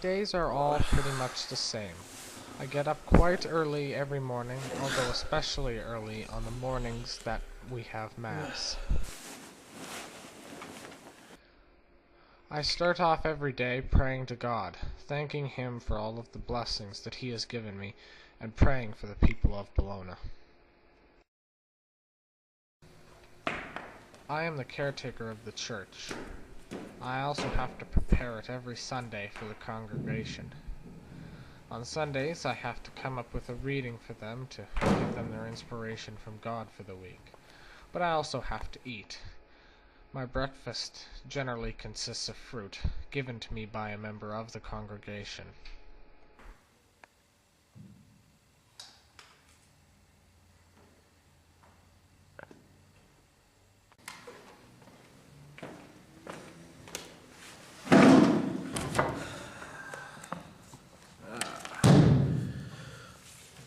days are all pretty much the same. I get up quite early every morning, although especially early on the mornings that we have Mass. I start off every day praying to God, thanking Him for all of the blessings that He has given me, and praying for the people of Bologna. I am the caretaker of the church. I also have to prepare it every Sunday for the congregation. On Sundays, I have to come up with a reading for them to give them their inspiration from God for the week. But I also have to eat. My breakfast generally consists of fruit, given to me by a member of the congregation.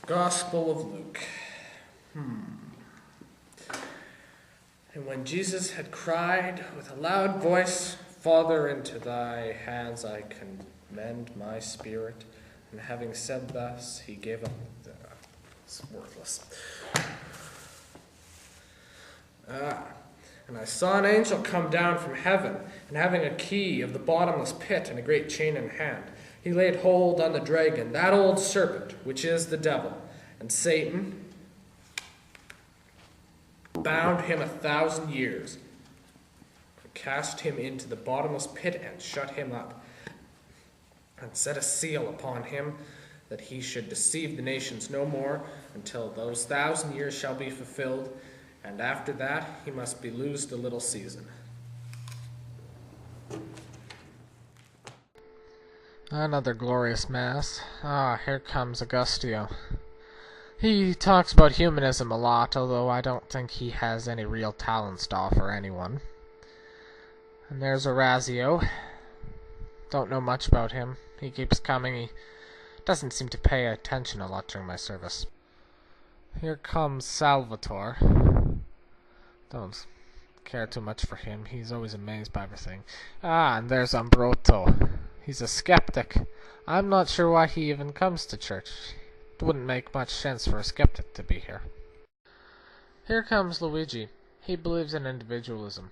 Gospel of Luke. And when Jesus had cried with a loud voice, Father, into thy hands I commend my spirit. And having said thus, he gave up. It's worthless. And I saw an angel come down from heaven, and having a key of the bottomless pit and a great chain in hand, he laid hold on the dragon, that old serpent, which is the devil, and Satan, bound him 1,000 years, and cast him into the bottomless pit and shut him up, and set a seal upon him, that he should deceive the nations no more, until those 1,000 years shall be fulfilled, and after that he must be loosed a little season. Another glorious Mass. Here comes Augustio. He talks about humanism a lot, although I don't think he has any real talents to offer anyone. And there's Orazio. Don't know much about him. He keeps coming. He doesn't seem to pay attention a lot during my service. Here comes Salvatore. Don't care too much for him. He's always amazed by everything. And there's Ambroto. He's a skeptic. I'm not sure why he even comes to church. It wouldn't make much sense for a skeptic to be here. Here comes Luigi. He believes in individualism.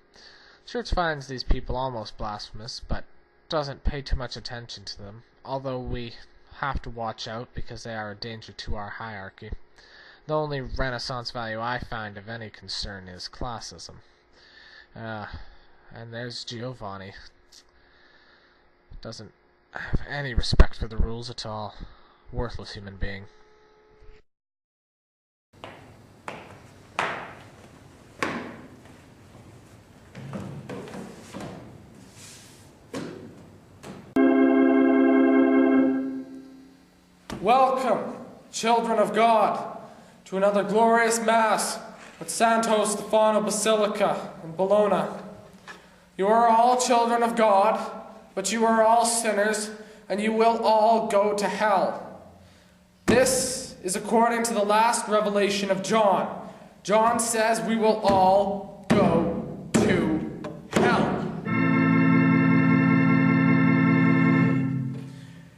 Church finds these people almost blasphemous, but doesn't pay too much attention to them, although we have to watch out because they are a danger to our hierarchy. The only Renaissance value I find of any concern is classism. And there's Giovanni. Doesn't have any respect for the rules at all. Worthless human being. Welcome, children of God, to another glorious Mass at Santo Stefano Basilica in Bologna. You are all children of God, but you are all sinners, and you will all go to hell. This is according to the last revelation of John. John says we will all go to hell.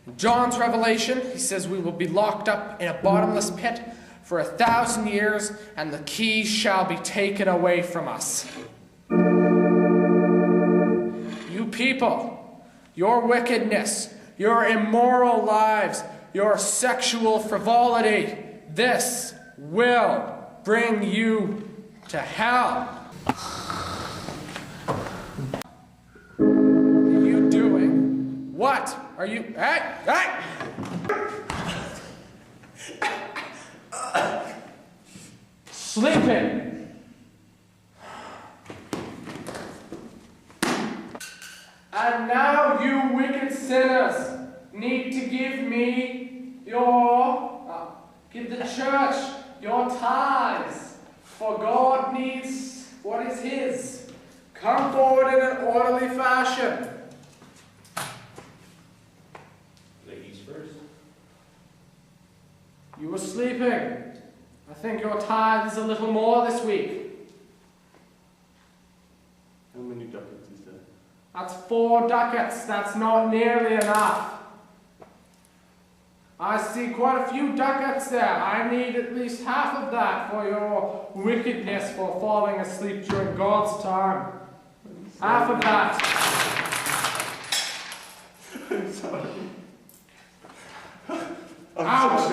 In John's revelation, he says we will be locked up in a bottomless pit for 1,000 years, and the keys shall be taken away from us. You people, your wickedness, your immoral lives, your sexual frivolity, this will bring you to hell. What are you doing? What are you... Hey! Sleeping. And now you wicked sinners need to give me give the church your tithes, for God needs what is His. Come forward in an orderly fashion. Ladies first. You were sleeping. I think your tithe is a little more this week. How many ducats is that? That's 4 ducats. That's not nearly enough. I see quite a few ducats there. I need at least half of that for your wickedness for falling asleep during God's time. Half of that. I'm sorry. Ouch!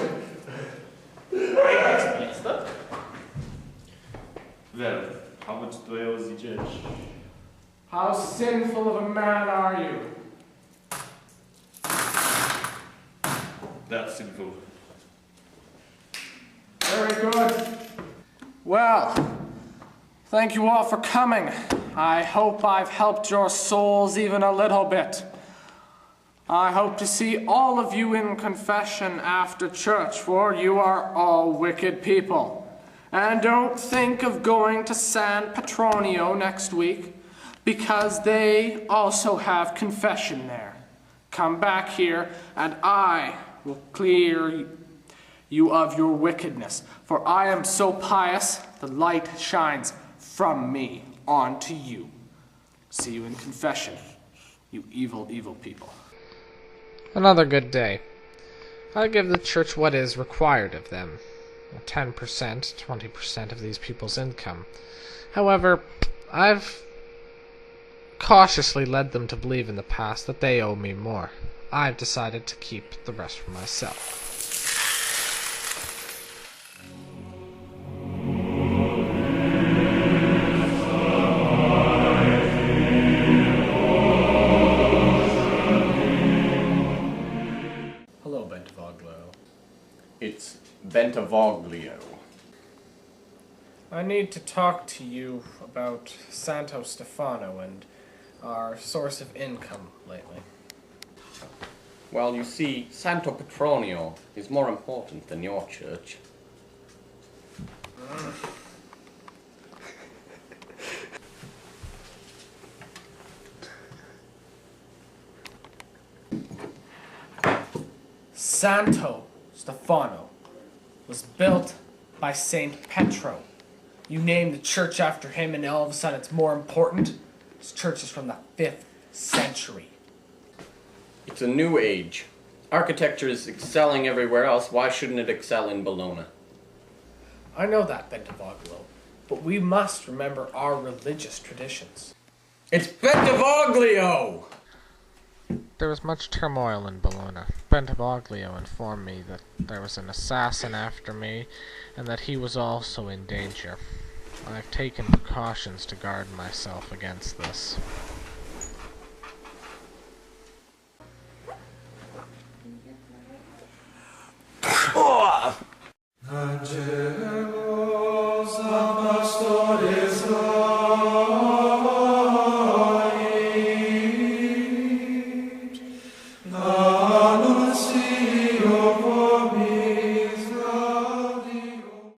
Well, how much do I owe the judge? How sinful of a man are you? That's sinful. Very good. Well, thank you all for coming. I hope I've helped your souls even a little bit. I hope to see all of you in confession after church, for you are all wicked people. And don't think of going to San Petronio next week, because they also have confession there. Come back here, and I will clear you of your wickedness. For I am so pious, the light shines from me onto you. See you in confession, you evil, evil people. Another good day. I give the church what is required of them. 10%, 20% of these people's income. However, I've cautiously led them to believe in the past that they owe me more. I've decided to keep the rest for myself. Hello, Bentivoglio. It's Bentivoglio. I need to talk to you about Santo Stefano and our source of income lately. Well, you see, Santo Petronio is more important than your church. Santo Stefano was built by Saint Petro. You name the church after him and all of a sudden it's more important. This church is from the 5th century. It's a new age. Architecture is excelling everywhere else. Why shouldn't it excel in Bologna? I know that, Bentivoglio, but we must remember our religious traditions. It's Bentivoglio! There was much turmoil in Bologna. Bentivoglio informed me that there was an assassin after me, and that he was also in danger. I've taken precautions to guard myself against this.